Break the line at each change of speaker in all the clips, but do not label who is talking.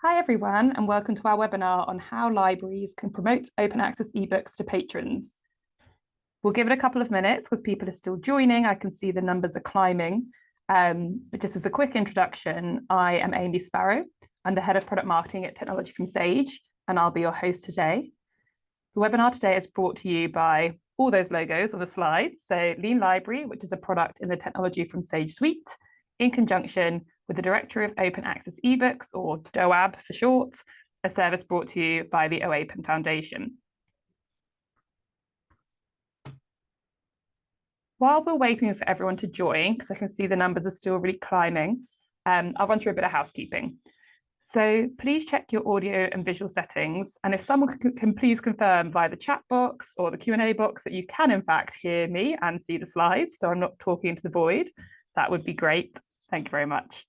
Hi everyone, and welcome to our webinar on how libraries can promote open access ebooks to patrons. We'll give it a couple of minutes because people are still joining. I can see the numbers are climbing. But just as a quick introduction, I am Amy Sparrow. I'm the Head of Product Marketing at Technology from Sage, and I'll be your host today. The webinar today is brought to you by all those logos on the slide. So Lean Library, which is a product in the Technology from Sage suite, in conjunction with the Directory of Open Access eBooks, or DOAB for short, a service brought to you by the OAPEN Foundation. While we're waiting for everyone to join, because I can see the numbers are still really climbing, I'll run through a bit of housekeeping. So please check your audio and visual settings. And if someone can please confirm via the chat box or the Q&A box that you can in fact hear me and see the slides, so I'm not talking into the void, that would be great. Thank you very much.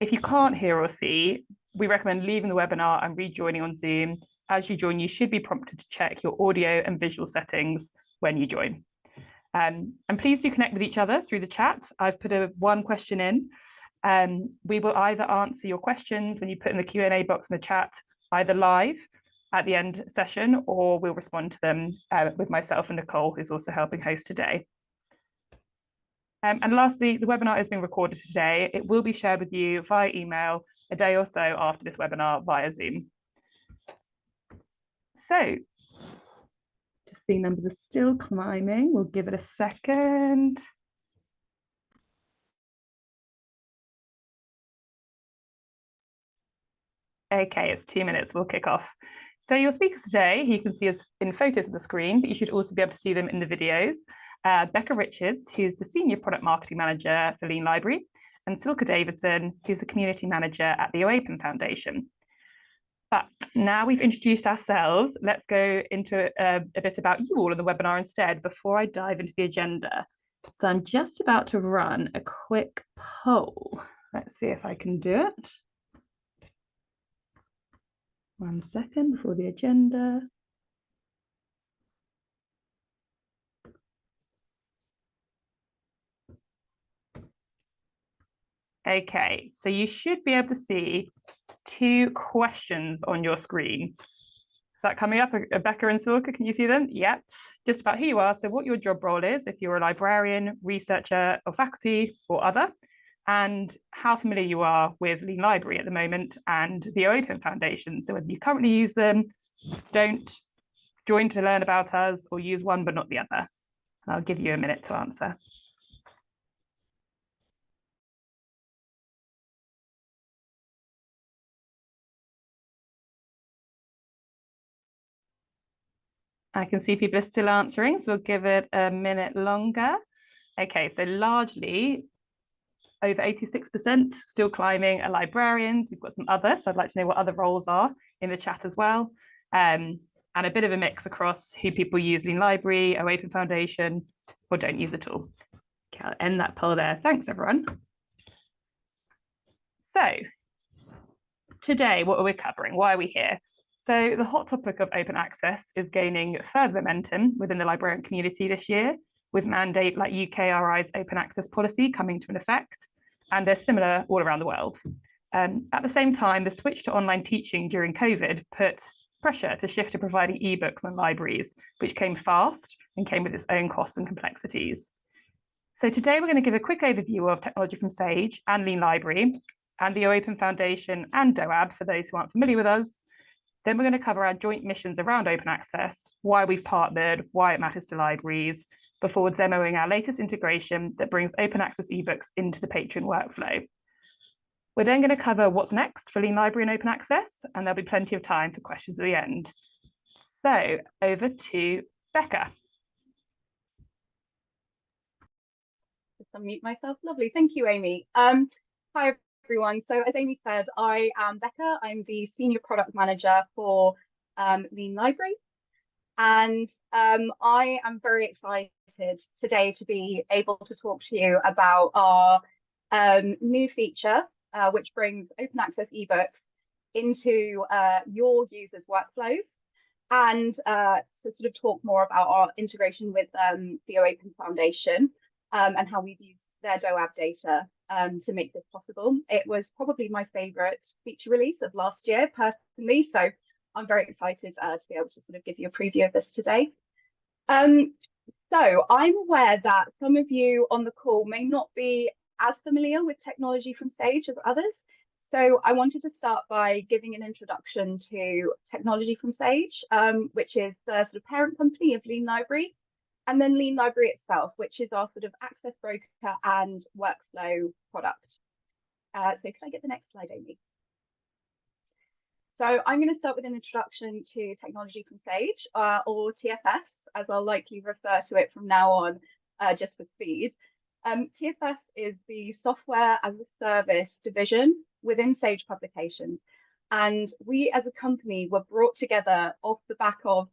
If you can't hear or see, we recommend leaving the webinar and rejoining on Zoom. As you join, you should be prompted to check your audio and visual settings when you join. And please do connect with each other through the chat. I've put one question in. We will either answer your questions when you put in the Q&A box in the chat, either live at the end session, or we'll respond to them with myself and Nicole, who's also helping host today. And lastly, the webinar is being recorded today. It will be shared with you via email a day or so after this webinar via Zoom. So, just seeing numbers are still climbing. We'll give it a second. Okay, it's 2 minutes. We'll kick off. So your speakers today, you can see us in photos of the screen, but you should also be able to see them in the videos. Becca Richards, who's the Senior Product Marketing Manager for Lean Library, and Silke Davidson, who's the Community Manager at the OAPEN Foundation. But now we've introduced ourselves, let's go into a bit about you all in the webinar instead before I dive into the agenda. So I'm just about to run a quick poll. Let's see if I can do it. 1 second before the agenda. Okay, so you should be able to see 2 questions on your screen. Is that coming up, Becca and Silke? Can you see them? Yep. Just about who you are, so what your job role is, if you're a librarian, researcher, or faculty, or other, and how familiar you are with Lean Library at the moment and the OAPEN Foundation. So whether you currently use them, don't, join to learn about us, or use one but not the other. I'll give you a minute to answer. I can see people are still answering, so we'll give it a minute longer. Okay, so largely over 86% still climbing are librarians. We've got some others, so I'd like to know what other roles are in the chat as well. And a bit of a mix across who people use Lean Library, OAPEN Foundation, or don't use at all. Okay, I'll end that poll there. Thanks, everyone. So today, what are we covering? Why are we here? So the hot topic of open access is gaining further momentum within the librarian community this year, with mandate like UKRI's open access policy coming to an effect, and they're similar all around the world. At the same time, the switch to online teaching during COVID put pressure to shift to providing ebooks on libraries, which came fast and came with its own costs and complexities. So today we're going to give a quick overview of Technology from Sage and Lean Library, and the OAPEN Foundation and DOAB for those who aren't familiar with us. Then we're going to cover our joint missions around open access, why we've partnered, why it matters to libraries, before demoing our latest integration that brings open access ebooks into the patron workflow. We're then going to cover what's next for Lean Library and open access, and there'll be plenty of time for questions at the end. So over to Becca.
Just unmute myself. Lovely. Thank you, Amy. Hi, everyone. So as Amy said, I am Becca. I'm the Senior Product Manager for Lean Library. And I am very excited today to be able to talk to you about our new feature, which brings open access ebooks into your users' workflows, and to sort of talk more about our integration with the OAPEN Foundation and how we've used their DOAB data to make this possible. It was probably my favorite feature release of last year personally, so I'm very excited to be able to sort of give you a preview of this today. So I'm aware that some of you on the call may not be as familiar with technology from Sage as others. So I wanted to start by giving an introduction to Technology from Sage, which is the sort of parent company of Lean Library, and then Lean Library itself, which is our sort of access broker and workflow product. So can I get the next slide, Amy? So I'm going to start with an introduction to Technology from Sage, or TFS, as I'll likely refer to it from now on, just for speed. TFS is the software as a service division within Sage Publications. And we as a company were brought together off the back of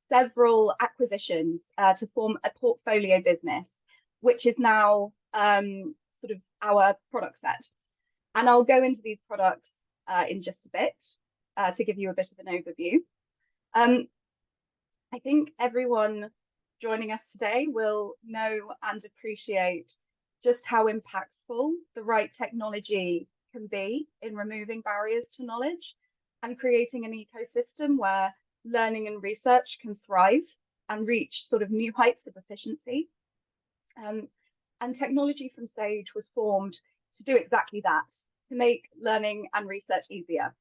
several acquisitions to form a portfolio business, which is now sort of our product set. And I'll go into these products in just a bit to give you a bit of an overview. I think everyone joining us today will know and appreciate just how impactful the right technology can be in removing barriers to knowledge and creating an ecosystem where learning and research can thrive and reach sort of new heights of efficiency. And Technology from Sage was formed to do exactly that, to make learning and research easier.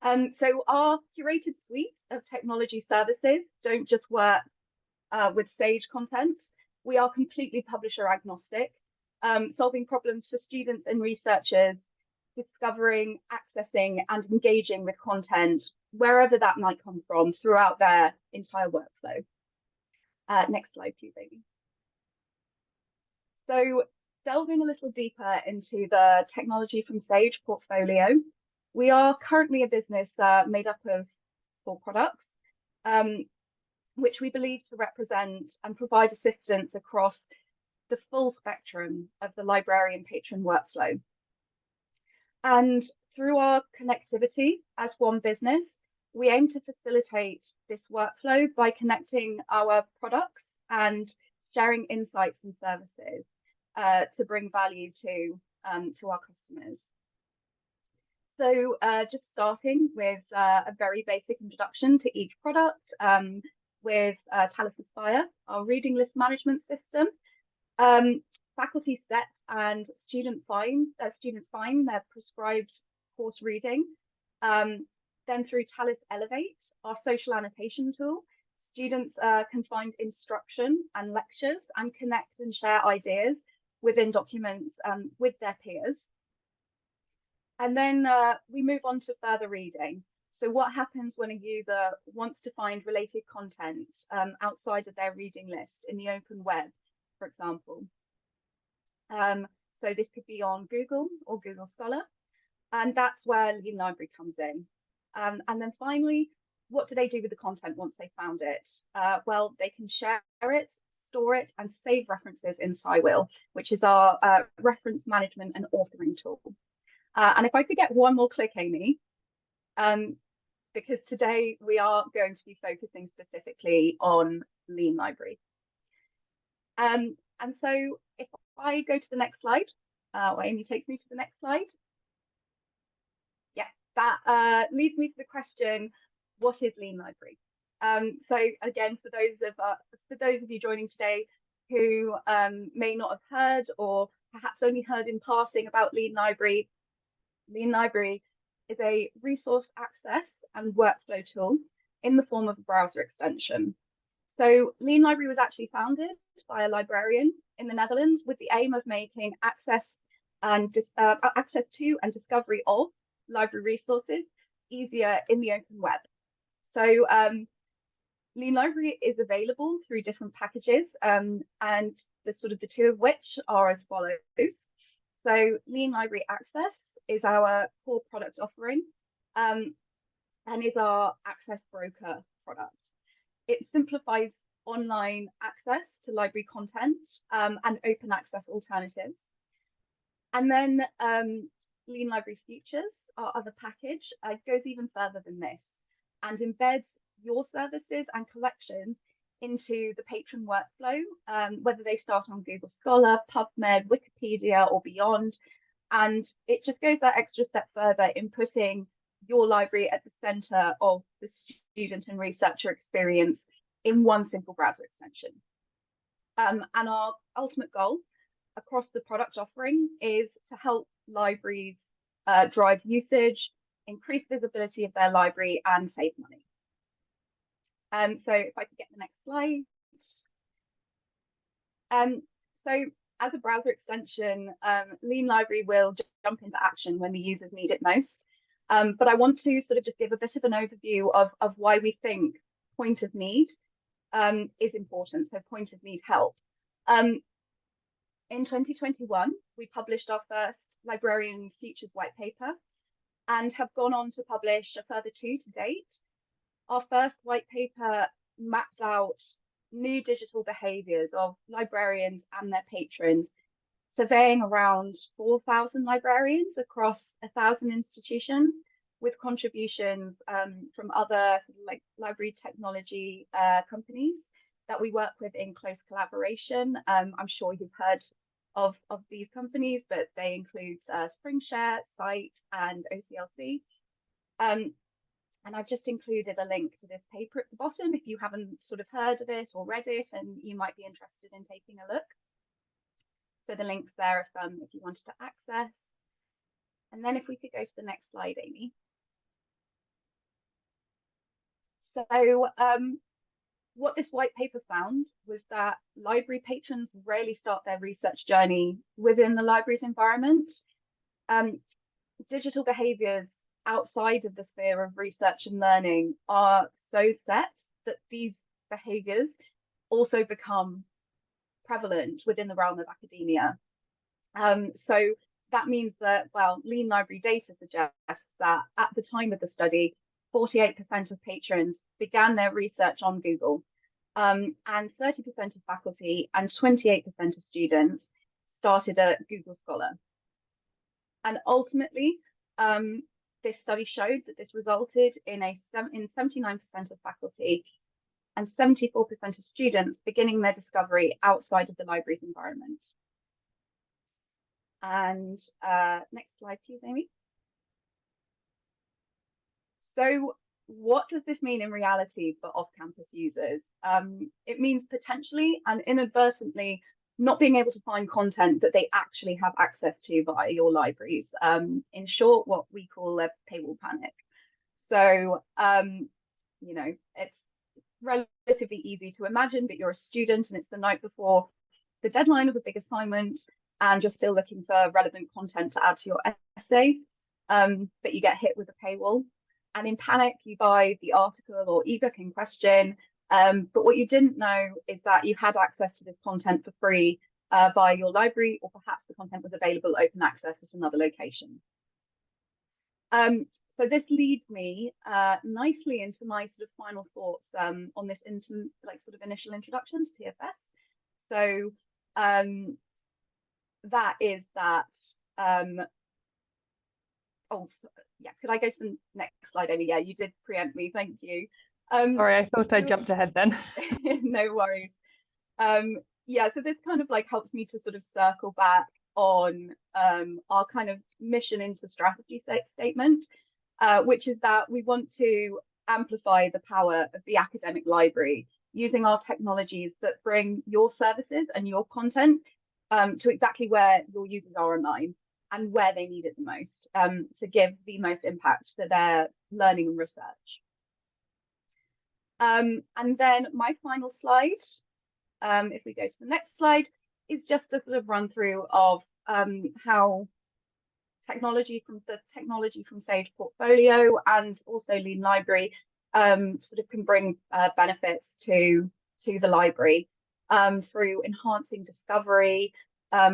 So our curated suite of technology services don't just work with Sage content. We are completely publisher agnostic, solving problems for students and researchers, discovering, accessing, and engaging with content wherever that might come from throughout their entire workflow. Next slide, please, Amy. So delving a little deeper into the Technology from Sage portfolio, we are currently a business made up of 4 products, which we believe to represent and provide assistance across the full spectrum of the librarian patron workflow. And through our connectivity as one business, we aim to facilitate this workflow by connecting our products and sharing insights and services to bring value to our customers. So just starting with a very basic introduction to each product, with Talus Aspire, our reading list management system. Faculty set and students find their prescribed course reading. Then through Talus Elevate, our social annotation tool, students can find instruction and lectures and connect and share ideas within documents with their peers. And then we move on to further reading. So what happens when a user wants to find related content outside of their reading list in the open web, for example? So this could be on Google or Google Scholar, and that's where Lean Library comes in. And then finally, what do they do with the content once they found it? Well, they can share it, store it, and save references in SciWheel, which is our reference management and authoring tool. And if I could get one more click, Amy, because today we are going to be focusing specifically on Lean Library. And so if I go to the next slide, or Amy takes me to the next slide. Yeah, that leads me to the question, what is Lean Library? So again, for those of you joining today who may not have heard or perhaps only heard in passing about Lean Library is a resource access and workflow tool in the form of a browser extension. So Lean Library was actually founded by a librarian in the Netherlands with the aim of making access to and discovery of library resources easier in the open web. So Lean Library is available through different packages, and the 2 of which are as follows. So Lean Library Access is our core product offering, and is our access broker product. It simplifies online access to library content and open access alternatives. And then Lean Library Futures, our other package, goes even further than this and embeds your services and collections into the patron workflow, whether they start on Google Scholar, PubMed, Wikipedia, or beyond. And it just goes that extra step further in putting your library at the center of the student and researcher experience in one simple browser extension. And our ultimate goal across the product offering is to help libraries drive usage, increase visibility of their library, and save money. So if I could get the next slide. So as a browser extension, Lean Library will jump into action when the users need it most. But I want to sort of just give a bit of an overview of why we think point of need is important, so point of need help. In 2021, we published our first Librarian Futures white paper and have gone on to publish a further 2 to date. Our first white paper mapped out new digital behaviours of librarians and their patrons, surveying around 4,000 librarians across 1,000 institutions, with contributions from other sort of like library technology companies that we work with in close collaboration. I'm sure you've heard of these companies, but they include SpringShare, Cite, and OCLC. And I've just included a link to this paper at the bottom if you haven't sort of heard of it or read it and you might be interested in taking a look. So the link's there if you wanted to access. And then if we could go to the next slide, Amy. So what this white paper found was that library patrons rarely start their research journey within the library's environment. Digital behaviours outside of the sphere of research and learning are so set that these behaviours also become prevalent within the realm of academia. So that means that, well, Lean Library data suggests that at the time of the study, 48% of patrons began their research on Google, and 30% of faculty and 28% of students started at Google Scholar. And ultimately, this study showed that this resulted in 79% of faculty and 74% of students beginning their discovery outside of the library's environment. And next slide, please, Amy. So what does this mean in reality for off-campus users? It means potentially and inadvertently not being able to find content that they actually have access to via your libraries. In short, what we call a paywall panic. So, you know, it's relatively easy to imagine, but you're a student and it's the night before the deadline of a big assignment and you're still looking for relevant content to add to your essay, but you get hit with a paywall. And in panic, you buy the article or ebook in question. But what you didn't know is that you had access to this content for free via your library, or perhaps the content was available open access at another location. So this leads me nicely into my sort of final thoughts on this sort of initial introduction to TFS. So that is that. Oh, yeah, could I go to the next slide, Amy? Yeah, you did preempt me, thank you.
Sorry, I thought I jumped ahead then.
No worries. Yeah, so this kind of like helps me to sort of circle back on our kind of mission into strategy statement, which is that we want to amplify the power of the academic library using our technologies that bring your services and your content to exactly where your users are online and where they need it the most, to give the most impact to their learning and research. And then my final slide, if we go to the next slide, is just a sort of run through of how technology from Sage portfolio and also Lean Library sort of can bring benefits to the library through enhancing discovery,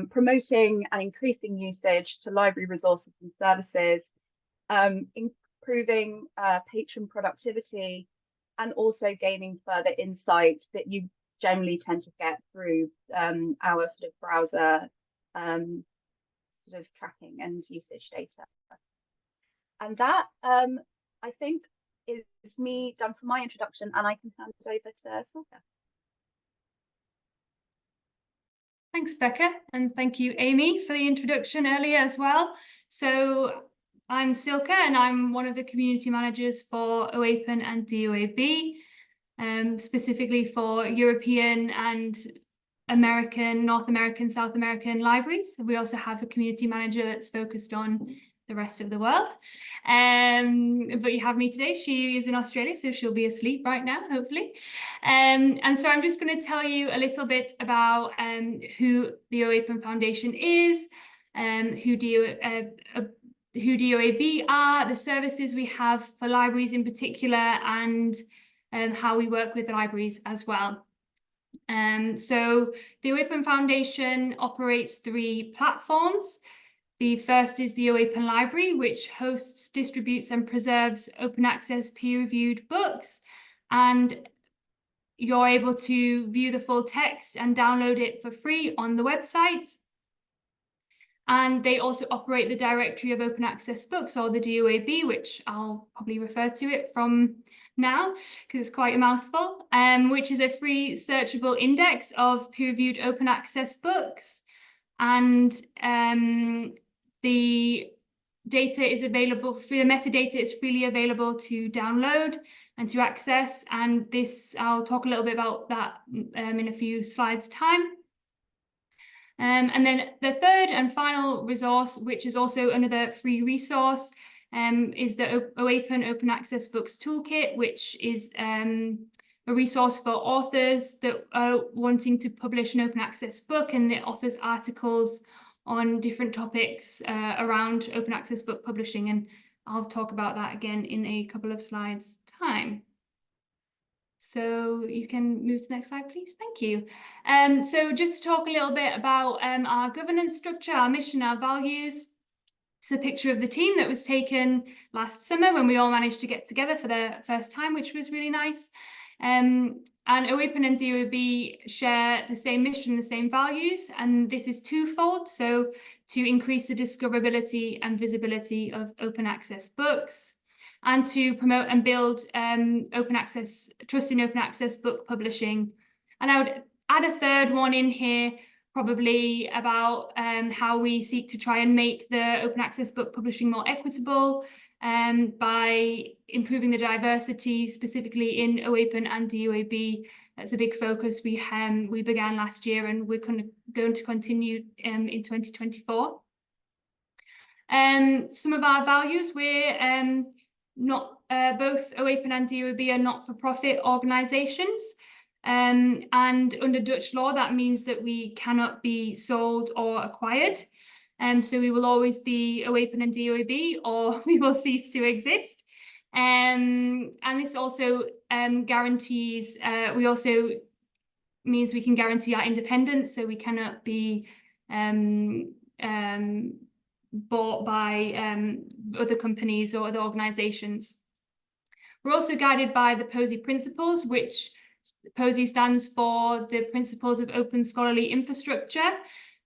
promoting and increasing usage to library resources and services, improving patron productivity, and also gaining further insight that you generally tend to get through our sort of browser sort of tracking and usage data. And that, I think, is me done for my introduction, and I can hand it over to Silke.
Thanks, Becca, and thank you, Amy, for the introduction earlier as well. So I'm Silke, and I'm one of the community managers for OAPEN and DOAB, specifically for European and American, North American, South American libraries. We also have a community manager that's focused on the rest of the world. But you have me today. She is in Australia, so she'll be asleep right now, hopefully. And so I'm just going to tell you a little bit about who the OAPEN Foundation is, who DOAB are, the services we have for libraries in particular, and how we work with libraries as well. So the OAPEN Foundation operates 3 platforms. The first is the OAPEN Library, which hosts, distributes, and preserves open access peer-reviewed books. And you're able to view the full text and download it for free on the website. And they also operate the Directory of Open Access Books, or the DOAB, which I'll probably refer to it from now because it's quite a mouthful, which is a free searchable index of peer-reviewed open access books. And the data is available, the metadata is freely available to download and to access. And this, I'll talk a little bit about that in a few slides' time. And then the third and final resource, which is also another free resource, is the OAPEN Open Access Books Toolkit, which is a resource for authors that are wanting to publish an open access book, and it offers articles on different topics around open access book publishing. And I'll talk about that again in a couple of slides' time. So you can move to the next slide, please. Thank you. So just to talk a little bit about our governance structure, our mission, our values. It's a picture of the team that was taken last summer when we all managed to get together for the first time, which was really nice. And OAPEN and DOAB share the same mission, the same values, and this is twofold. So to increase the discoverability and visibility of open access books, and to promote and build open access, trust in open access book publishing. And I would add a third one in here, probably about how we seek to try and make the open access book publishing more equitable by improving the diversity, specifically in OAPEN and DOAB. That's a big focus we began last year, and we're going to continue in 2024. Some of our values, we're both OAPEN and DOAB are not-for-profit organisations, and under Dutch law that means that we cannot be sold or acquired, so we will always be OAPEN and DOAB, or we will cease to exist. And this also guarantees, we also means we can guarantee our independence, so we cannot be bought by other companies or other organisations. We're also guided by the POSI principles, which POSI stands for the Principles of Open Scholarly Infrastructure.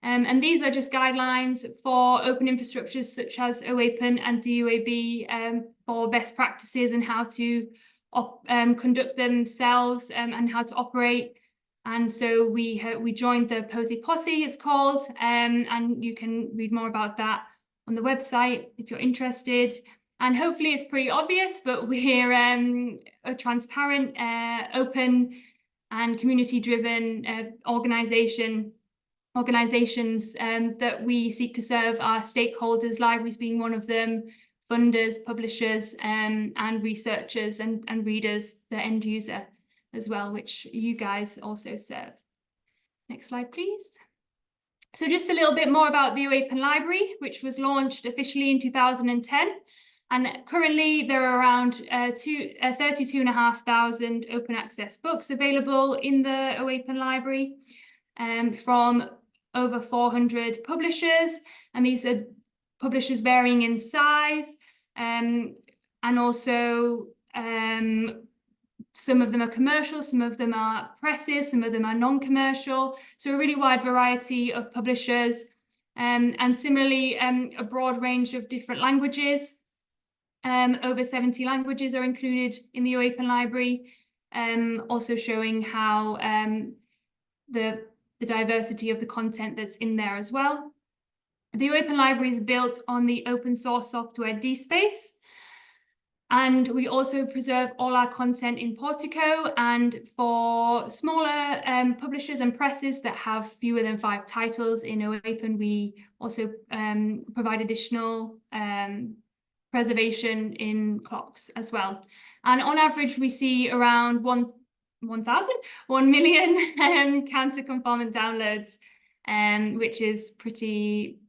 And these are just guidelines for open infrastructures such as OAPEN and DOAB for best practices and how to conduct themselves and how to operate. And so we joined the POSI Posse, it's called, and you can read more about that on the website if you're interested. And hopefully it's pretty obvious, but we're a transparent, open and community-driven organisations that we seek to serve our stakeholders, libraries being one of them, funders, publishers, and researchers and readers, the end user as well, which you guys also serve. Next slide, please. So just a little bit more about the OAPEN Library, which was launched officially in 2010. And currently there are around 32,500 open access books available in the OAPEN Library from over 400 publishers. And these are publishers varying in size, and also some of them are commercial, some of them are presses, some of them are non-commercial. So a really wide variety of publishers, and similarly a broad range of different languages. Over 70 languages are included in the OAPEN Library, also showing how the the diversity of the content that's in there as well. The Open Library is built on the open source software DSpace. And we also preserve all our content in Portico, and for smaller publishers and presses that have fewer than 5 titles in OAPEN, we also provide additional preservation in clocks as well. And on average, we see around 1 million counter-conformant downloads, which is pretty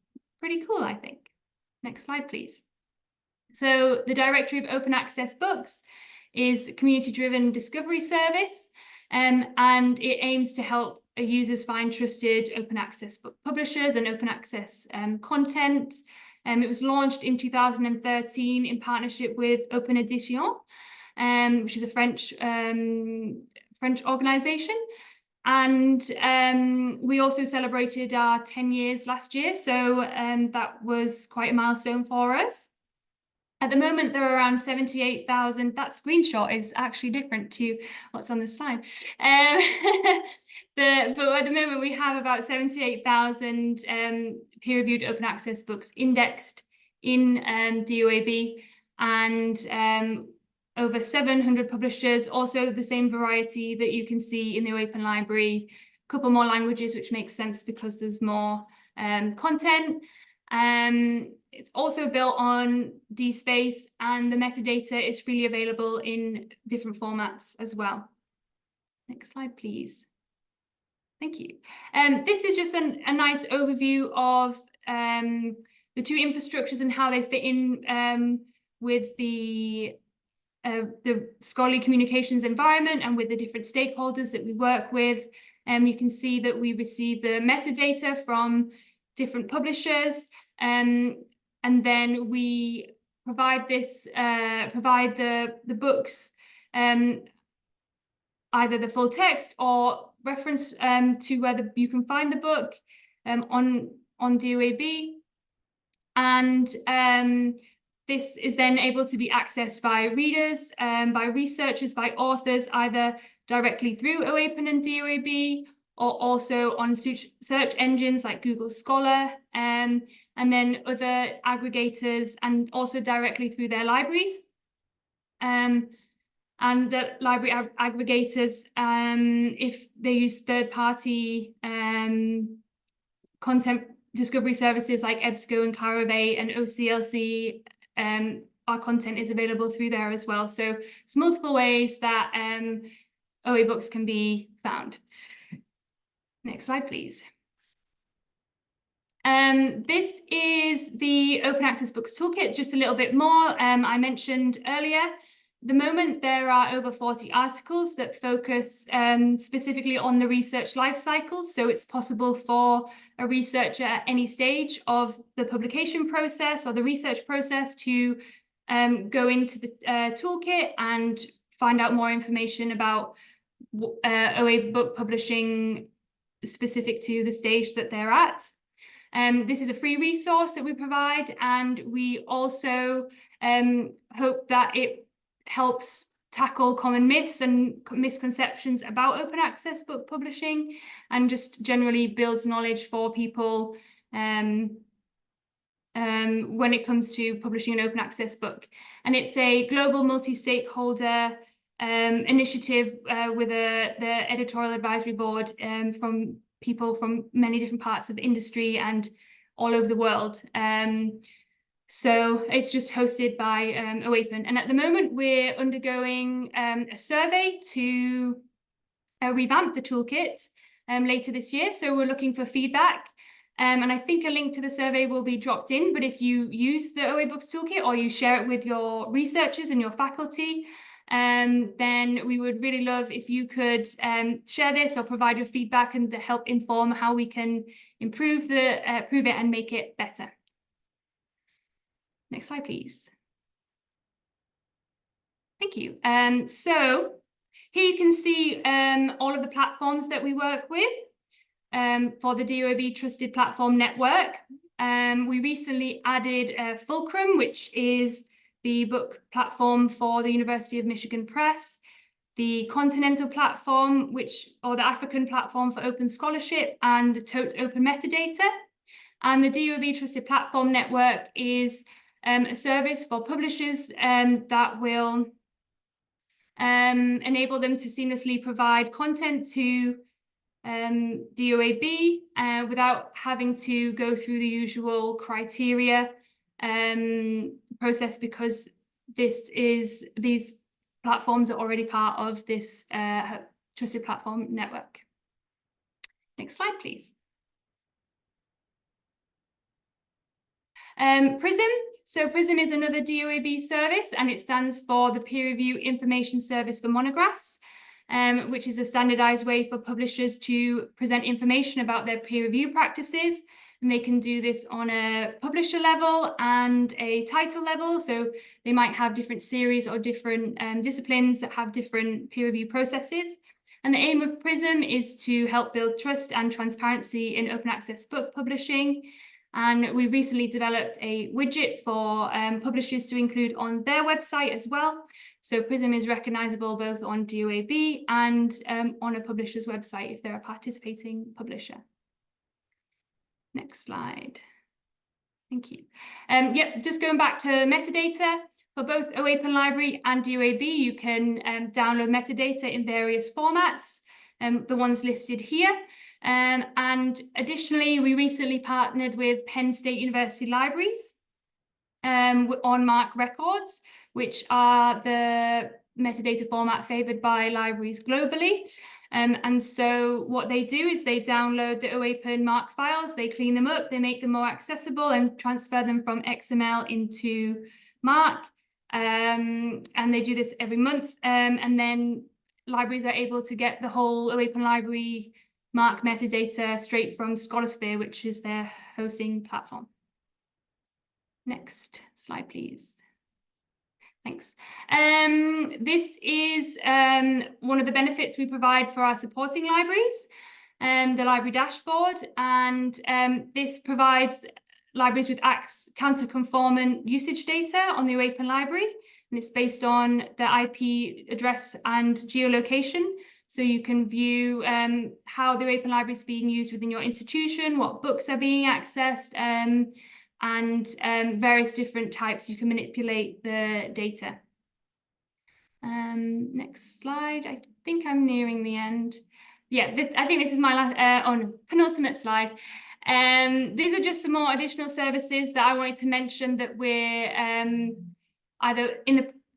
cool, I think. Next slide, please. So the Directory of Open Access Books is a community-driven discovery service, and it aims to help users find trusted open access book publishers and open access content. It was launched in 2013 in partnership with Open Edition, which is a French organization. And we also celebrated our 10 years last year, so that was quite a milestone for us. At the moment, there are around 78,000. That screenshot is actually different to what's on the slide. But at the moment, we have about 78,000 peer-reviewed open access books indexed in DOAB, and over 700 publishers, also the same variety that you can see in the Open Library. A couple more languages, which makes sense because there's more content. It's also built on DSpace, and the metadata is freely available in different formats as well. Next slide, please. Thank you. This is just a nice overview of the 2 infrastructures and how they fit in with the scholarly communications environment and with the different stakeholders that we work with. You can see that we receive the metadata from different publishers, and then we provide the books, either the full text or reference to where you can find the book on DOAB. And this is then able to be accessed by readers, by researchers, by authors, either directly through OAPEN and DOAB, or also on search engines like Google Scholar, and then other aggregators, and also directly through their libraries. And the library aggregators, if they use third-party content discovery services like EBSCO and Clarivate and OCLC, our content is available through there as well. So there's multiple ways that OA books can be found. Next slide, please. This is the Open Access Books Toolkit, just a little bit more. I mentioned earlier, at the moment there are over 40 articles that focus specifically on the research life cycles. So it's possible for a researcher at any stage of the publication process or the research process to go into the toolkit and find out more information about OA book publishing specific to the stage that they're at. This is a free resource that we provide, and we also hope that it helps tackle common myths and misconceptions about open access book publishing, and just generally builds knowledge for people when it comes to publishing an open access book. And it's a global multi-stakeholder initiative with the editorial advisory board from people from many different parts of the industry and all over the world. So it's just hosted by OAPEN. And at the moment, we're undergoing a survey to revamp the toolkit later this year. So we're looking for feedback. And I think a link to the survey will be dropped in. But if you use the OA Books Toolkit or you share it with your researchers and your faculty, then we would really love if you could share this or provide your feedback and help inform how we can improve it and make it better. Next slide, please. Thank you. So here you can see all of the platforms that we work with for the DOAB Trusted Platform Network. We recently added Fulcrum, which is the book platform for the University of Michigan Press. the Continental Platform, or the African Platform for Open Scholarship, and the Totes Open Metadata. And the DOAB Trusted Platform Network is a service for publishers that will enable them to seamlessly provide content to DOAB without having to go through the usual criteria process, because these platforms are already part of this Trusted Platform Network. Next slide, please. PRISM. So PRISM is another DOAB service, and it stands for the Peer Review Information Service for Monographs, which is a standardized way for publishers to present information about their peer review practices. And they can do this on a publisher level and a title level. So they might have different series or different disciplines that have different peer review processes. And the aim of PRISM is to help build trust and transparency in open access book publishing. And we recently developed a widget for publishers to include on their website as well. So PRISM is recognizable both on DOAB and on a publisher's website if they're a participating publisher. Next slide. Thank you. Yep, just going back to metadata. For both OAPEN Library and DOAB, you can download metadata in various formats, the ones listed here. And additionally, we recently partnered with Penn State University Libraries on MARC records, which are the metadata format favored by libraries globally. And so what they do is they download the OAPEN MARC files, they clean them up, they make them more accessible and transfer them from XML into MARC. And they do this every month. And then libraries are able to get the whole OAPEN Library MARC metadata straight from Scholarsphere, which is their hosting platform. Next slide, please. Thanks. This is one of the benefits we provide for our supporting libraries, the library dashboard, and this provides libraries with counter-conformant usage data on the OAPEN Library, and it's based on the IP address and geolocation. So you can view how the OAPEN Library is being used within your institution, what books are being accessed, and various different types. You can manipulate the data. Next slide. I think I'm nearing the end. Yeah, I think this is my last, penultimate slide. These are just some more additional services that I wanted to mention that we're either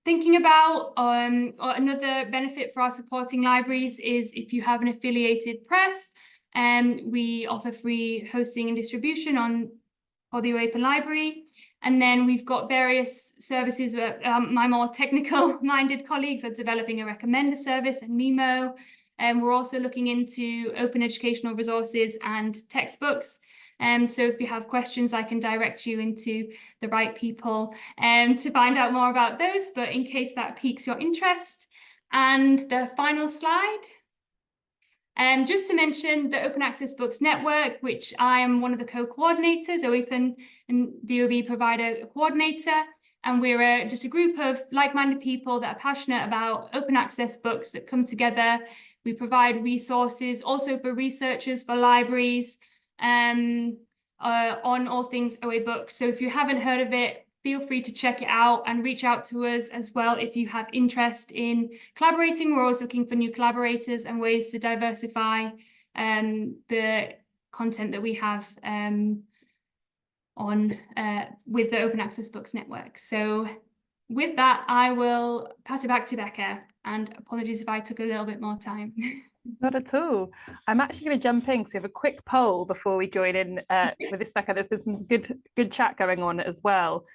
thinking about, or another benefit for our supporting libraries is if you have an affiliated press, we offer free hosting and distribution for the OAPEN Library. And then we've got various services where my more technical-minded colleagues are developing a recommender service and Memo. And we're also looking into open educational resources and textbooks. So if you have questions, I can direct you into the right people to find out more about those, but in case that piques your interest. And the final slide. Just to mention the Open Access Books Network, which I am one of the co-coordinators. OAPEN and DOAB provide a coordinator, and we're just a group of like-minded people that are passionate about open access books that come together. We provide resources also for researchers, for libraries, on all things OA Books. So if you haven't heard of it, feel free to check it out and reach out to us as well if you have interest in collaborating. We're always looking for new collaborators and ways to diversify the content that we have with the Open Access Books Network. So with that, I will pass it back to Becca, and apologies if I took a little bit more time.
Not at all. I'm actually going to jump in because we have a quick poll before we join in with this, Becca. There's been some good chat going on as well,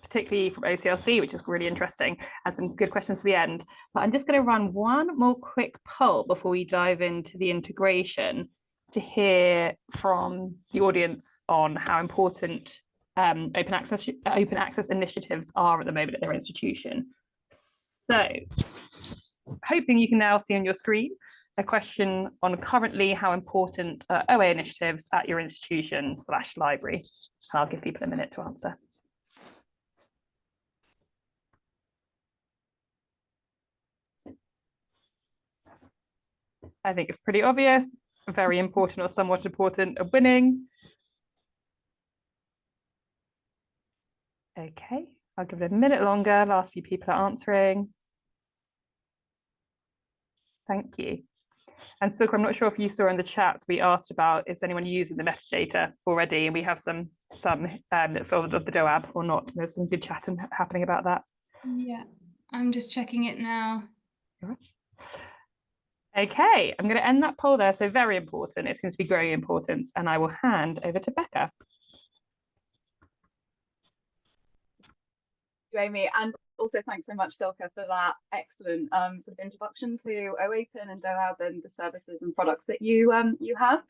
particularly from OCLC, which is really interesting, and some good questions for the end. But I'm just going to run one more quick poll before we dive into the integration to hear from the audience on how important open access initiatives are at the moment at their institution. So, hoping you can now see on your screen a question on currently how important OA initiatives at your institution/library. I'll give people a minute to answer. I think it's pretty obvious. Very important or somewhat important are winning. Okay, I'll give it a minute longer. Last few people are answering. Thank you. And Silke, I'm not sure if you saw in the chat, we asked about, is anyone using the metadata already? And we have some of the DOAB or not. There's some good chat happening about that.
Yeah, I'm just checking it now.
Okay, I'm going to end that poll there. So very important. It seems to be growing in importance. And I will hand over to Becca.
Amy, and also thanks so much, Silke, for that excellent sort of introduction to OAPEN and DOAB and the services and products that you have.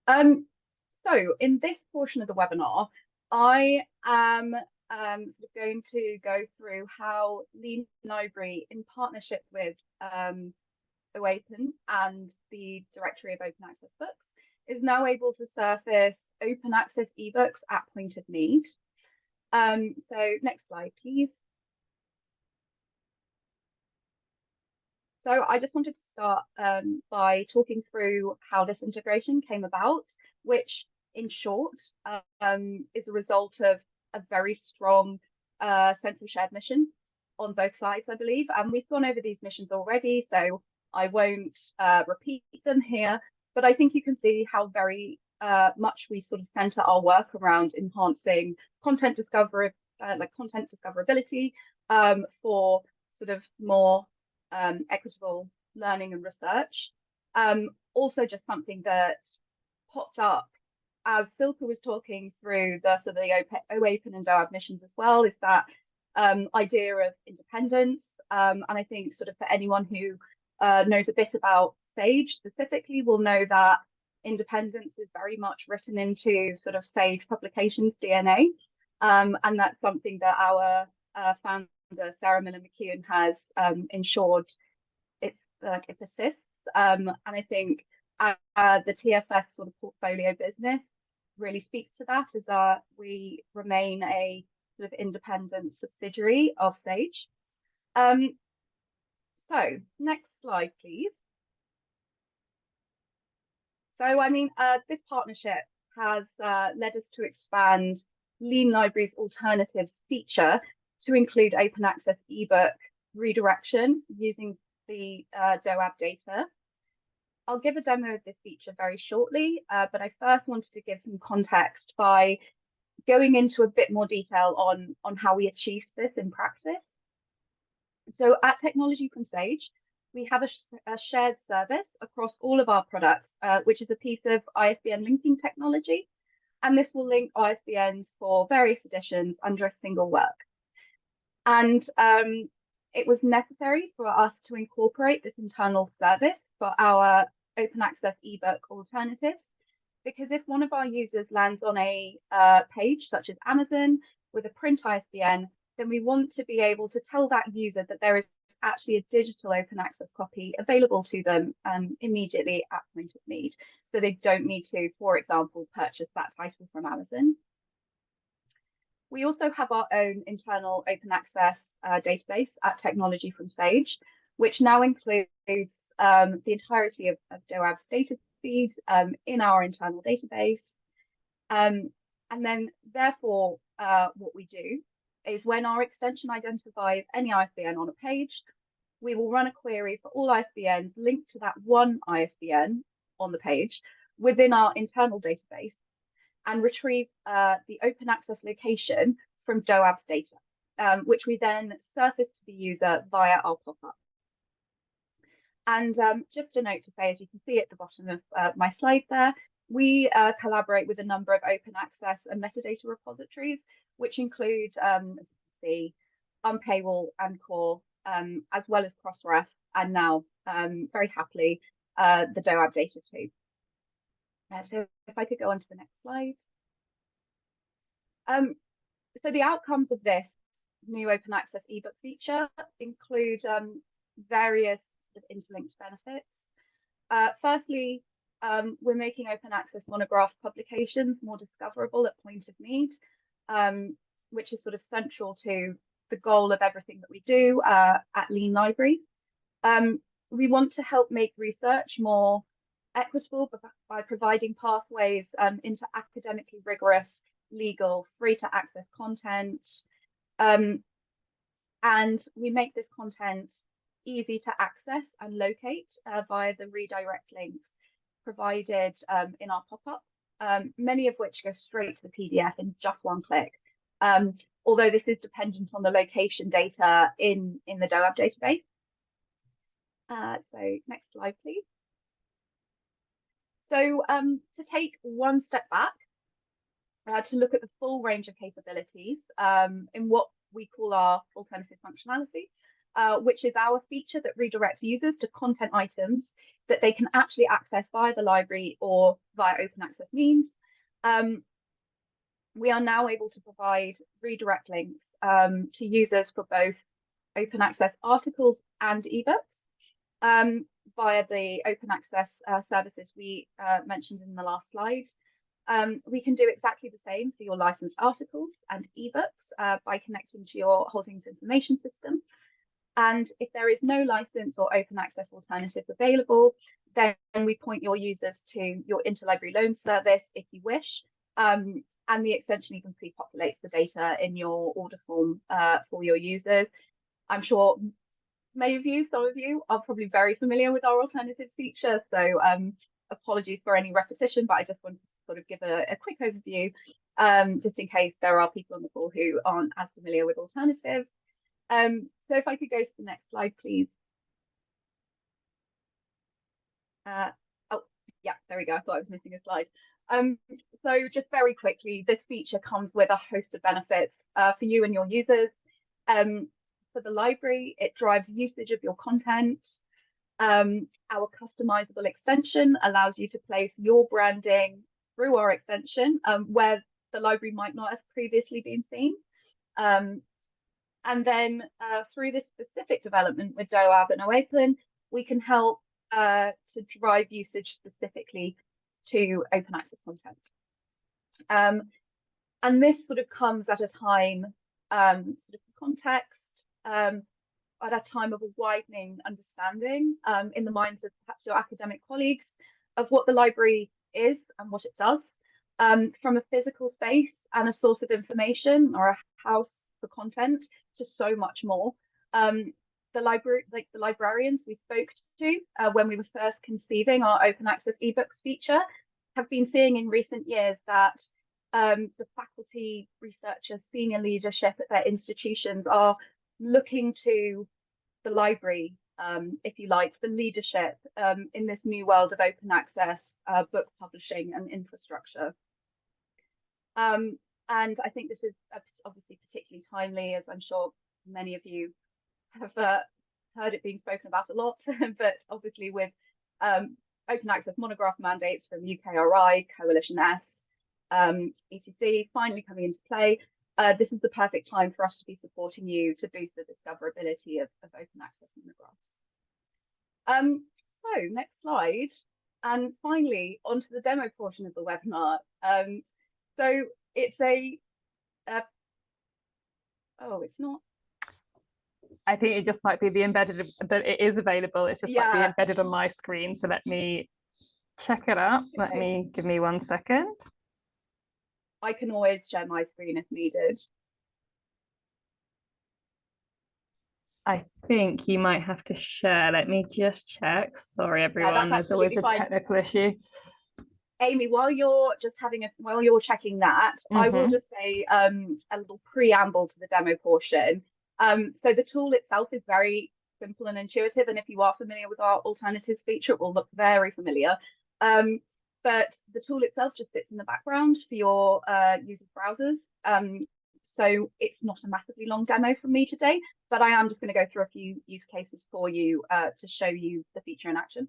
So in this portion of the webinar, I am sort of going to go through how Lean Library, in partnership with OAPEN and the Directory of Open Access Books, is now able to surface open access ebooks at point of need. So next slide, please. So I just wanted to start by talking through how this integration came about, which in short is a result of a very strong sense of shared mission on both sides, I believe. And we've gone over these missions already, so I won't repeat them here, but I think you can see how very much we sort of center our work around enhancing content discovery, like content discoverability for sort of more equitable learning and research. Also just something that popped up as Silke was talking through the sort of the OAPEN and DOAB missions as well, is that idea of independence. And I think sort of for anyone who knows a bit about Sage specifically will know that independence is very much written into sort of Sage Publications DNA. And that's something that our founder, Sarah Miller-McKeown, has ensured it persists. And I think the TFS sort of portfolio business really speaks to that, as we remain a sort of independent subsidiary of Sage. So next slide, please. So, I mean, this partnership has led us to expand Lean Library's alternatives feature to include open access ebook redirection using the DOAB data. I'll give a demo of this feature very shortly, but I first wanted to give some context by going into a bit more detail on how we achieved this in practice. So at Technology from Sage, we have a shared service across all of our products, which is a piece of ISBN linking technology. And this will link ISBNs for various editions under a single work. And it was necessary for us to incorporate this internal service for our open access ebook alternatives, because if one of our users lands on a page such as Amazon with a print ISBN, then we want to be able to tell that user that there is actually a digital open access copy available to them immediately at point of need. So they don't need to, for example, purchase that title from Amazon. We also have our own internal open access database at Technology from Sage, which now includes the entirety of DOAB's data feeds in our internal database. And then therefore, what we do is when our extension identifies any ISBN on a page, we will run a query for all ISBNs linked to that one ISBN on the page within our internal database and retrieve the open access location from DOAB's data, which we then surface to the user via our pop-up. And just a note to say, as you can see at the bottom of my slide there, we collaborate with a number of open access and metadata repositories, which include the Unpaywall and Core, as well as Crossref, and now very happily the DOAB data too. So if I could go on to the next slide. So the outcomes of this new open access ebook feature include various sort of interlinked benefits. Firstly, we're making open access monograph publications more discoverable at point of need, which is sort of central to the goal of everything that we do at Lean Library. We want to help make research more equitable by providing pathways into academically rigorous, legal, free-to-access content. And we make this content easy to access and locate via the redirect links provided in our pop-up, many of which go straight to the PDF in just one click. Although this is dependent on the location data in the DOAB database. So next slide, please. So to take one step back, to look at the full range of capabilities in what we call our alternative functionality, which is our feature that redirects users to content items that they can actually access via the library or via open access means. We are now able to provide redirect links to users for both open access articles and ebooks via the open access services we mentioned in the last slide. We can do exactly the same for your licensed articles and ebooks by connecting to your holdings information system. And if there is no license or open access alternatives available, then we point your users to your interlibrary loan service if you wish. And the extension even pre-populates the data in your order form for your users. I'm sure many of you, some of you, are probably very familiar with our alternatives feature. So apologies for any repetition, but I just wanted to sort of give a quick overview, just in case there are people on the call who aren't as familiar with alternatives. So if I could go to the next slide, please. Oh, yeah, there we go. I thought I was missing a slide. So just very quickly, this feature comes with a host of benefits for you and your users. For the library, it drives usage of your content. Our customizable extension allows you to place your branding through our extension where the library might not have previously been seen. And then through this specific development with DOAB and OAPEN, we can help to drive usage specifically to open access content. And this sort of comes at a time, sort of context, at a time of a widening understanding in the minds of perhaps your academic colleagues of what the library is and what it does, from a physical space and a source of information or a house for content to so much more. The librarians we spoke to when we were first conceiving our open access ebooks feature have been seeing in recent years that the faculty, researchers, senior leadership at their institutions are looking to the library, if you like, the leadership in this new world of open access book publishing and infrastructure. And I think this is obviously particularly timely, as I'm sure many of you have heard it being spoken about a lot, but obviously with open access monograph mandates from UKRI, Coalition S, etc. finally coming into play, this is the perfect time for us to be supporting you to boost the discoverability of open access monographs. So next slide, and finally onto the demo portion of the webinar. So it's oh, it's not.
I think it just might be the embedded, that it is available. It's just might be embedded on my screen. So let me check it up.
Okay.
Give me 1 second.
I can always share my screen if needed.
I think you might have to share. Let me just check. Sorry, everyone. There's always a technical issue.
Amy, while you're checking that, I will just say a little preamble to the demo portion. So the tool itself is very simple and intuitive, and if you are familiar with our alternatives feature, it will look very familiar. But the tool itself just sits in the background for your users' browsers. So it's not a massively long demo from me today, but I am just going to go through a few use cases for you to show you the feature in action.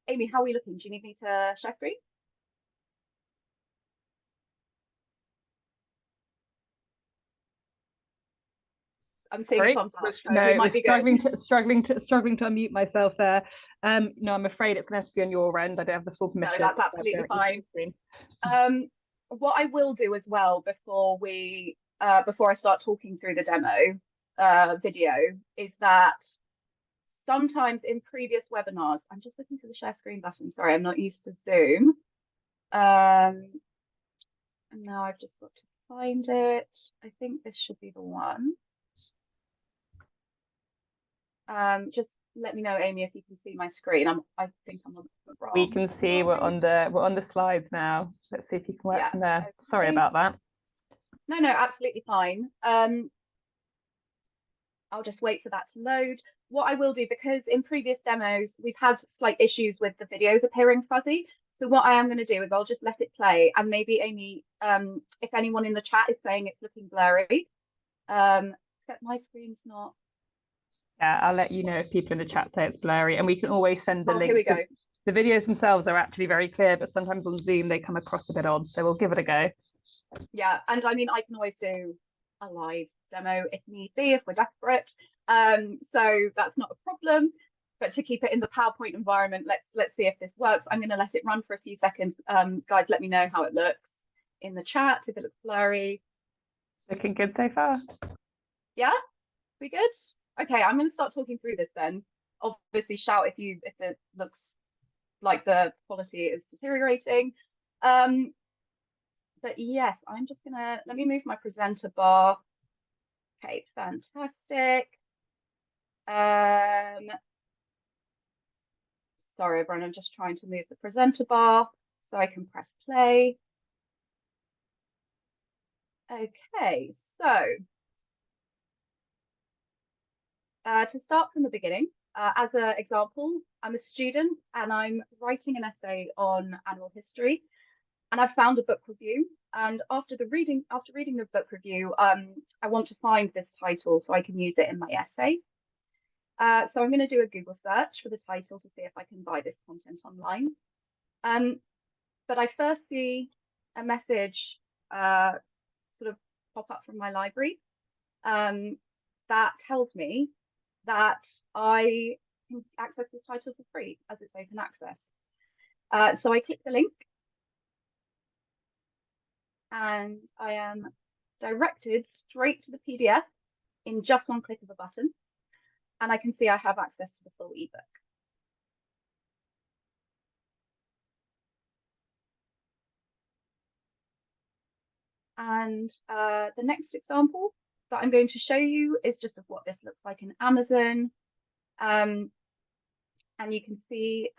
Amy, how are we looking? Do you need me to share screen? I'm seeing a thumbs up. So
no,
it might be
struggling to unmute myself there. No, I'm afraid it's going to have to be on your end. I don't have the full permission.
No, that's absolutely fine. What I will do as well before I start talking through the demo video is that sometimes in previous webinars, I'm just looking for the share screen button. Sorry, I'm not used to Zoom. And now I've just got to find it. I think this should be the one. Just let me know, Amy, if you can see my screen. I think I'm on the wrong
We can see we're on the slides now. Let's see if you can work from there.
Okay.
Sorry about that.
No, absolutely fine. I'll just wait for that to load. What I will do, because in previous demos, we've had slight issues with the videos appearing fuzzy. So what I am going to do is I'll just let it play. And maybe, Amy, if anyone in the chat is saying it's looking blurry, except my screen's not.
Yeah, I'll let you know if people in the chat say it's blurry, and we can always send the links.
Here we go.
The videos themselves are actually very clear, but sometimes on Zoom they come across a bit odd, so we'll give it a go.
Yeah, and I mean, I can always do a live demo if need be, if we're desperate. So that's not a problem. But to keep it in the PowerPoint environment, let's see if this works. I'm going to let it run for a few seconds. Guys, let me know how it looks in the chat, if it looks blurry.
Looking good so far.
Yeah, we good? Okay, I'm going to start talking through this then. Obviously, shout if it looks like the quality is deteriorating. But yes, I'm just gonna, let me move my presenter bar. Okay, fantastic. Sorry, everyone, I'm just trying to move the presenter bar so I can press play. Okay, so to start from the beginning, as an example, I'm a student and I'm writing an essay on animal history, and I've found a book review. And after reading the book review, I want to find this title so I can use it in my essay. So I'm going to do a Google search for the title to see if I can buy this content online. But I first see a message sort of pop up from my library that tells me that I can access this title for free as it's open access. So I click the link and I am directed straight to the PDF in just one click of a button. And I can see I have access to the full ebook. And the next example that I'm going to show you is just of what this looks like in Amazon. And you can see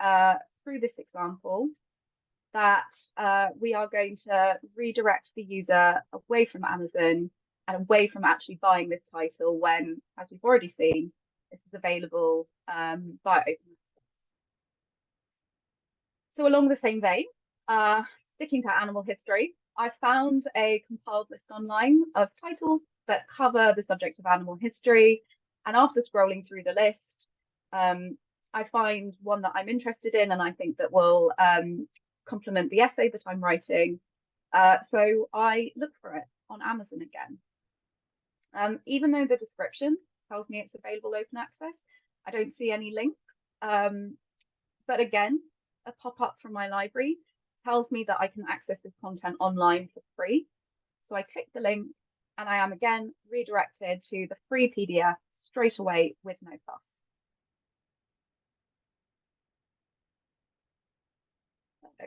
through this example that we are going to redirect the user away from Amazon and away from actually buying this title when, as we've already seen, this is available via open access. So along the same vein, sticking to animal history, I found a compiled list online of titles that cover the subject of animal history. And after scrolling through the list, I find one that I'm interested in and I think that will complement the essay that I'm writing. So I look for it on Amazon again. Even though the description tells me it's available open access, I don't see any link. But again, a pop-up from my library tells me that I can access this content online for free. So I click the link and I am again redirected to the free PDF straight away with no fuss. So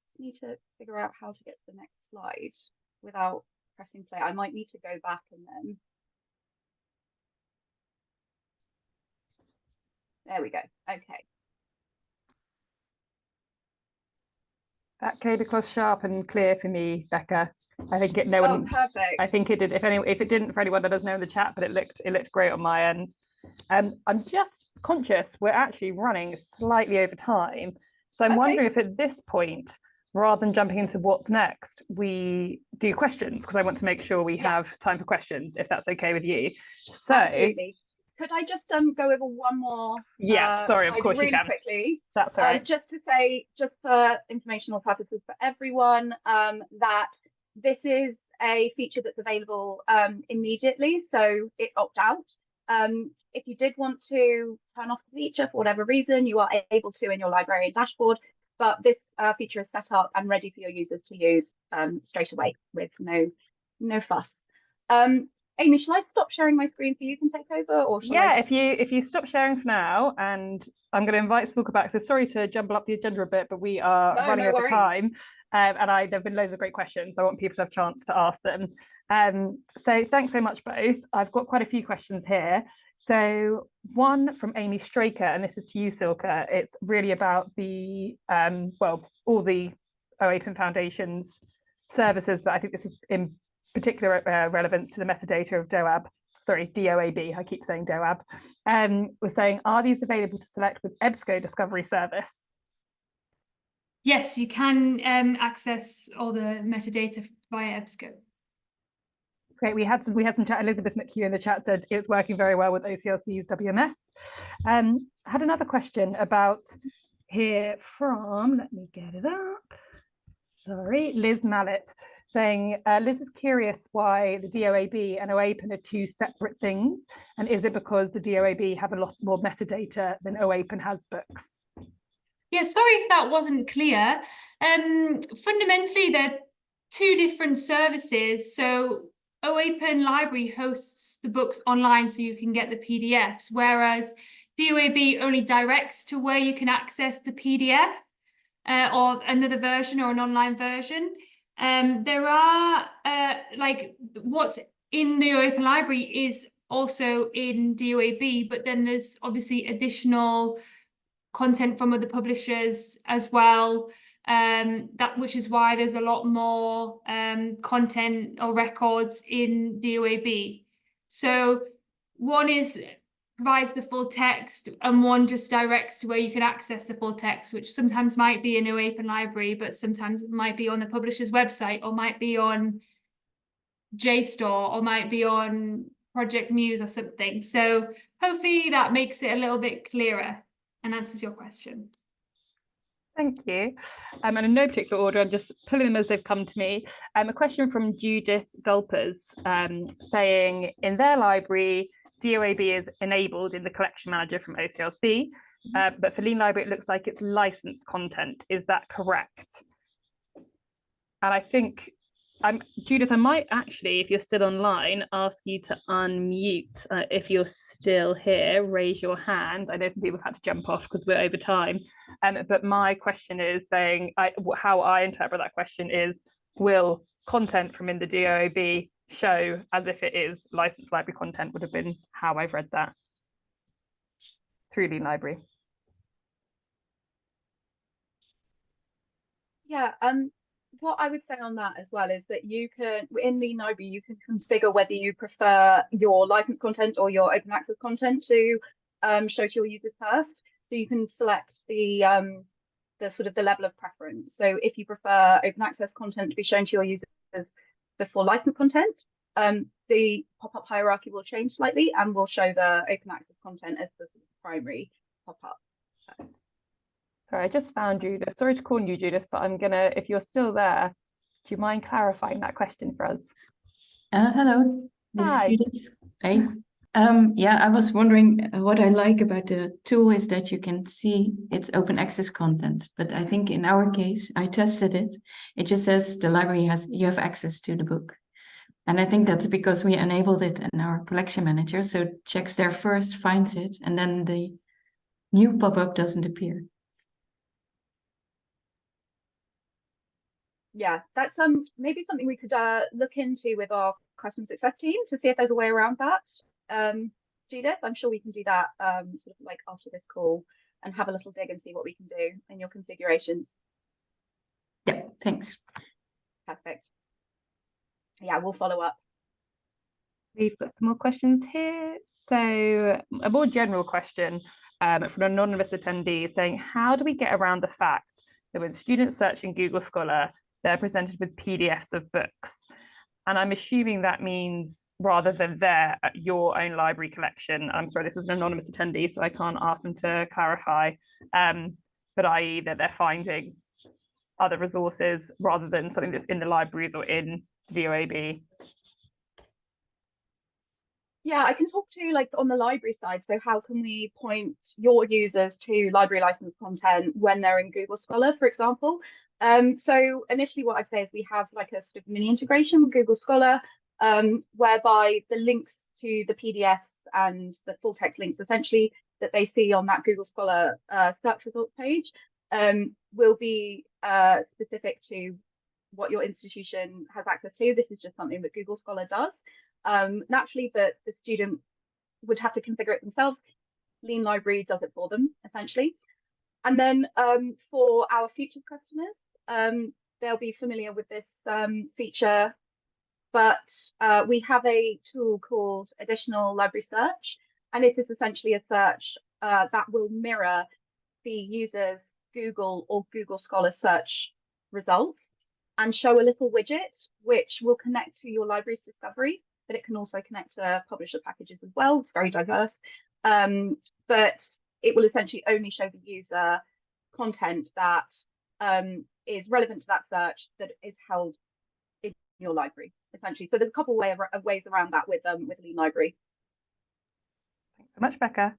just need to figure out how to get to the next slide without pressing play. I might need to go back and then. There we go. Okay.
That came across sharp and clear for me, Becca. I think it.
Perfect.
I think it did. If it didn't for anyone that doesn't know in the chat, but it looked great on my end. I'm just conscious we're actually running slightly over time, so I'm wondering if at this point, rather than jumping into what's next, we do questions, because I want to make sure we have time for questions, if that's okay with you. So.
Absolutely. Could I just go over one more?
Yeah, sorry, of course
really
you can.
Quickly.
That's all right.
Just to say, just for informational purposes for everyone, that this is a feature that's available immediately, so it's opt out. If you did want to turn off the feature for whatever reason, you are able to in your librarian dashboard, but this feature is set up and ready for your users to use straight away with no fuss. Amy, shall I stop sharing my screen so you can take over, or shall I?
Yeah, if you stop sharing for now, and I'm going to invite Silke back. So sorry to jumble up the agenda a bit, but we are running over time, and there've been loads of great questions. So I want people to have a chance to ask them. So thanks so much both. I've got quite a few questions here. So one from Amy Straker, and this is to you, Silke. It's really about the well, all the OAPEN Foundation's services, but I think this is in particular relevance to the metadata of DOAB. Sorry, DOAB, I keep saying DOAB. We're saying, are these available to select with EBSCO Discovery Service?
Yes, you can access all the metadata via EBSCO.
Great, we had some chat. Elizabeth McHugh in the chat said it was working very well with OCLC's WMS. I had another question about here from, let me get it up. Sorry, Liz Mallet, saying, Liz is curious why the DOAB and OAPEN are two separate things. And is it because the DOAB have a lot more metadata than OAPEN has books?
Yeah, sorry if that wasn't clear. Fundamentally, they're two different services. So OAPEN Library hosts the books online so you can get the PDFs, whereas DOAB only directs to where you can access the PDF or another version or an online version. There are like what's in the OAPEN Library is also in DOAB, but then there's obviously additional content from other publishers as well, which is why there's a lot more content or records in DOAB. So one provides the full text and one just directs to where you can access the full text, which sometimes might be in OAPEN Library, but sometimes it might be on the publisher's website, or might be on JSTOR, or might be on Project Muse or something. So hopefully that makes it a little bit clearer and answers your question.
Thank you. And in no particular order, I'm just pulling them as they've come to me. A question from Judith Gulpers saying, in their library, DOAB is enabled in the collection manager from OCLC, but for Lean Library, it looks like it's licensed content. Is that correct? And I think, Judith, I might actually, if you're still online, ask you to unmute. If you're still here, raise your hand. I know some people have had to jump off because we're over time. But my question is saying, how I interpret that question is, will content from in the DOAB show as if it is licensed library content, would have been how I've read that through Lean Library.
Yeah, what I would say on that as well is that you can, in Lean Library, you can configure whether you prefer your licensed content or your open access content to show to your users first. So you can select the sort of the level of preference. So if you prefer open access content to be shown to your users before licensed content, the pop-up hierarchy will change slightly and will show the open access content as the primary pop-up.
Sorry, I just found Judith. Sorry to call you, Judith, but I'm gonna, if you're still there, do you mind clarifying that question for us?
Hello, this
Hi.
is Judith. Hey. Yeah, I was wondering what I like about the tool is that you can see it's open access content. But I think in our case, I tested it. It just says the library you have access to the book. And I think that's because we enabled it in our collection manager. So it checks there first, finds it, and then the new pop-up doesn't appear.
Yeah, that's maybe something we could look into with our customer success team to see if there's a way around that. Judith, I'm sure we can do that sort of like after this call and have a little dig and see what we can do in your configurations.
Yeah, thanks.
Perfect. Yeah, we'll follow up.
We've got some more questions here. So a more general question from an anonymous attendee saying, how do we get around the fact that when students search in Google Scholar, they're presented with PDFs of books? And I'm assuming that means rather than your own library collection. I'm sorry, this is an anonymous attendee, so I can't ask them to clarify, but i.e. that they're finding other resources rather than something that's in the libraries or in DOAB.
Yeah, I can talk to like on the library side. So how can we point your users to library licensed content when they're in Google Scholar, for example? So initially what I'd say is we have like a sort of mini integration with Google Scholar. whereby the links to the PDFs and the full text links essentially that they see on that Google Scholar search results page will be specific to what your institution has access to. This is just something that Google Scholar does. Naturally, the student would have to configure it themselves. Lean Library does it for them, essentially. And then for our futures customers, they'll be familiar with this feature, but we have a tool called Additional Library Search, and it is essentially a search that will mirror the user's Google or Google Scholar search results and show a little widget which will connect to your library's discovery, but it can also connect to publisher packages as well. It's very diverse, but it will essentially only show the user content that is relevant to that search that is held in your library, essentially. So there's a couple of ways around that with Lean Library.
Thanks so much, Becca.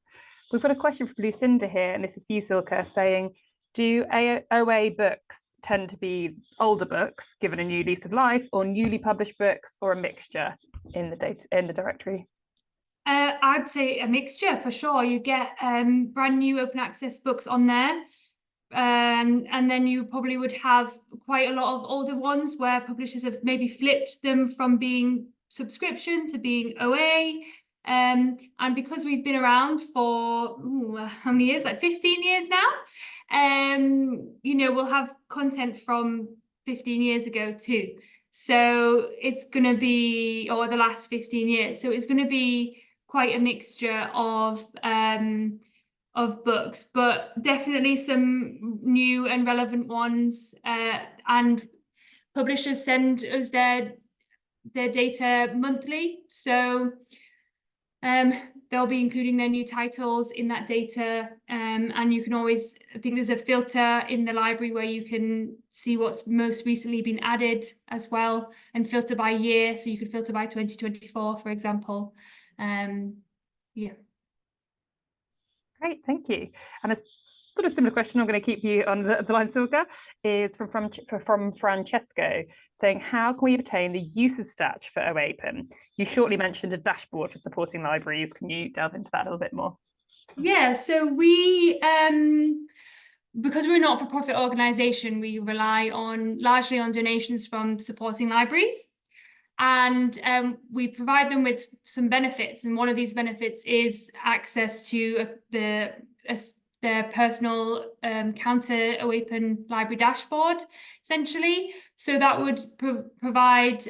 We've got a question from Lucinda here, and this is for you, Silke, saying, do OA books tend to be older books given a new lease of life, or newly published books, or a mixture in the directory?
I'd say a mixture for sure. You get brand new open access books on there, and then you probably would have quite a lot of older ones where publishers have maybe flipped them from being subscription to being OA. And because we've been around for how many years, like 15 years now, you know, we'll have content from 15 years ago too. So it's going to be, or the last 15 years. So it's going to be quite a mixture of books, but definitely some new and relevant ones. And publishers send us their data monthly. So they'll be including their new titles in that data, and you can always, I think there's a filter in the library where you can see what's most recently been added as well, and filter by year, so you could filter by 2024, for example. Yeah.
Great, thank you. And a sort of similar question, I'm going to keep you on the line, Silke, is from Francesco, saying, how can we obtain the usage stats for OAPEN? You shortly mentioned a dashboard for supporting libraries. Can you delve into that a little bit more?
Yeah, so we, because we're a not-for-profit organisation, we rely largely on donations from supporting libraries. And we provide them with some benefits, and one of these benefits is access to their personal counter OAPEN library dashboard, essentially. So that would provide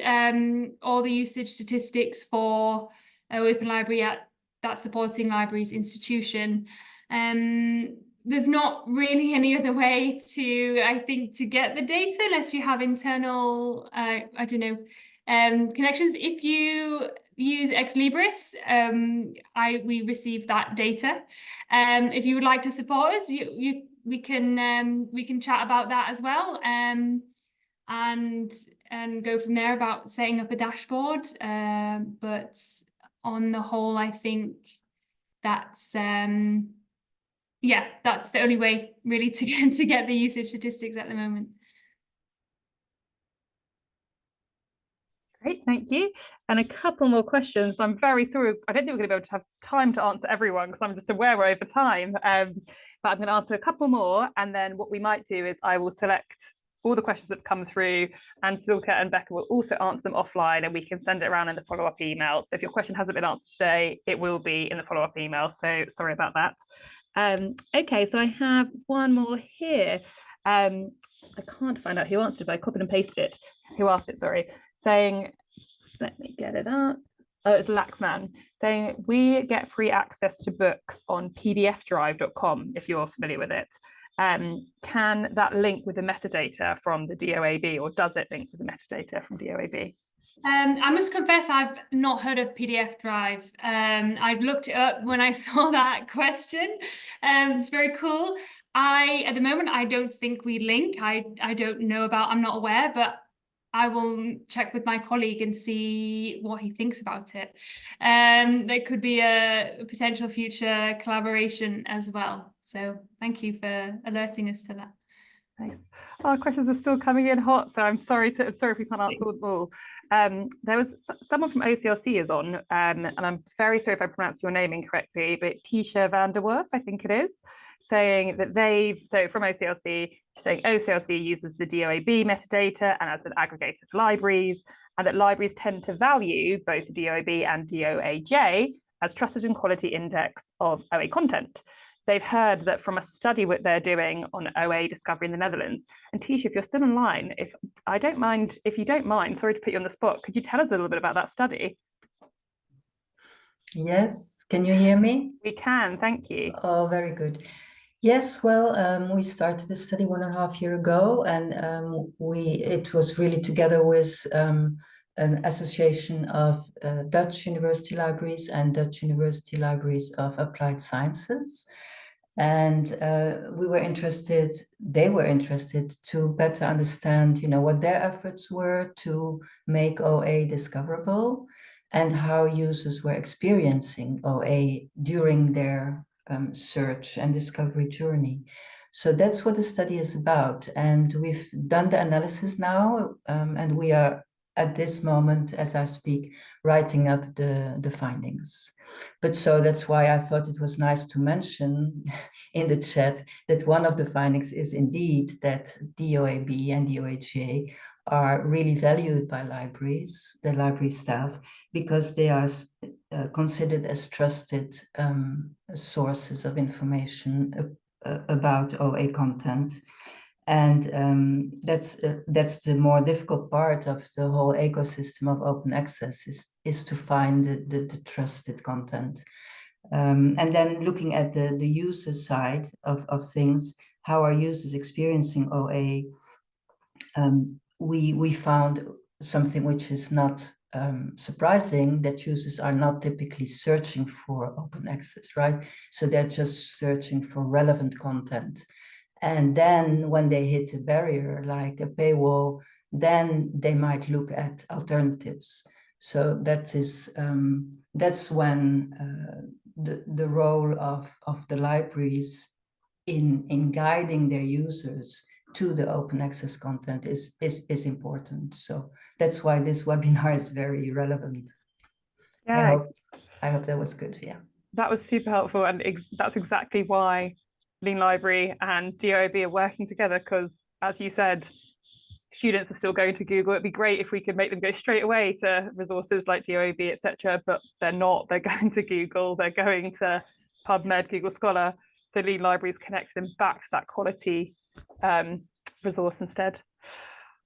all the usage statistics for OAPEN library at that supporting library's institution. There's not really any other way to, I think, to get the data unless you have internal, I don't know, connections. If you use Ex Libris, we receive that data. If you would like to support us, we can chat about that as well, and go from there about setting up a dashboard. But on the whole, I think that's yeah, that's the only way really to get the usage statistics at the moment.
Great, thank you. And a couple more questions. I'm very sorry, I don't think we're going to be able to have time to answer everyone because I'm just aware we're over time. But I'm going to answer a couple more, and then what we might do is I will select all the questions that come through, and Silke and Becca will also answer them offline, and we can send it around in the follow-up email. So if your question hasn't been answered today, it will be in the follow-up email. So sorry about that. Okay, so I have one more here. I can't find out who answered it, but I copied and pasted it. Who asked it, sorry. Saying, let me get it up. Oh, it's Laxman, saying, we get free access to books on pdfdrive.com, if you're familiar with it. Can that link with the metadata from the DOAB, or does it link with the metadata from DOAB?
I must confess, I've not heard of PDF Drive. I looked it up when I saw that question. It's very cool. At the moment, I don't think we link. I don't know about, I'm not aware, but I will check with my colleague and see what he thinks about it. There could be a potential future collaboration as well. So thank you for alerting us to that.
Thanks. Our questions are still coming in hot, so I'm sorry if we can't answer them all. There was someone from OCLC is on, and I'm very sorry if I pronounced your name incorrectly, but Tisha van der Werf, I think it is, saying that from OCLC, saying OCLC uses the DOAB metadata and as an aggregator for libraries, and that libraries tend to value both DOAB and DOAJ as trusted and quality index of OA content. They've heard that from a study what they're doing on OA discovery in the Netherlands. And Tisha, if you're still online, if you don't mind, sorry to put you on the spot, could you tell us a little bit about that study?
Yes, can you hear me?
We can, thank you.
Oh, very good. Yes, well, we started the study 1.5 years ago, and it was really together with an association of Dutch university libraries and Dutch university libraries of applied sciences. And they were interested to better understand, what their efforts were to make OA discoverable and how users were experiencing OA during their search and discovery journey. So that's what the study is about. And we've done the analysis now, and we are at this moment, as I speak, writing up the findings. But so that's why I thought it was nice to mention in the chat that one of the findings is indeed that DOAB and DOHA are really valued by libraries, the library staff, because they are considered as trusted sources of information about OA content. And that's the more difficult part of the whole ecosystem of open access is to find the trusted content. And then looking at the user side of things, how are users experiencing OA? We found something which is not surprising, that users are not typically searching for open access, right? So they're just searching for relevant content. And then when they hit a barrier like a paywall, then they might look at alternatives. So that's when the role of the libraries in guiding their users to the open access content is important. So that's why this webinar is very relevant.
Yeah,
I hope that was good. Yeah,
that was super helpful, and that's exactly why Lean Library and DOAB are working together, because as you said, students are still going to Google. It'd be great if we could make them go straight away to resources like DOAB, etc., but they're not. They're going to Google, they're going to PubMed, Google Scholar. So Lean Libraries connects them back to that quality resource instead.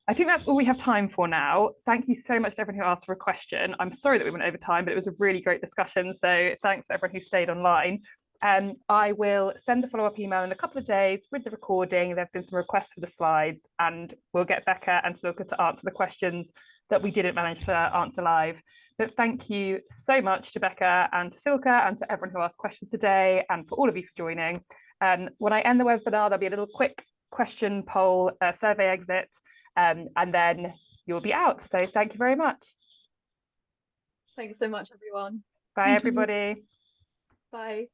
I think that's all we have time for now. Thank you so much to everyone who asked for a question. I'm sorry that we went over time, but it was a really great discussion. So thanks for everyone who stayed online. I will send a follow-up email in a couple of days with the recording. There have been some requests for the slides, and we'll get Becca and Silke to answer the questions that we didn't manage to answer live. But thank you so much to Becca and to Silke and to everyone who asked questions today, and for all of you for joining. When I end the webinar, there'll be a little quick question poll survey exit, and then you'll be out. So thank you very much.
Thanks so much, everyone.
Bye, everybody.
Bye.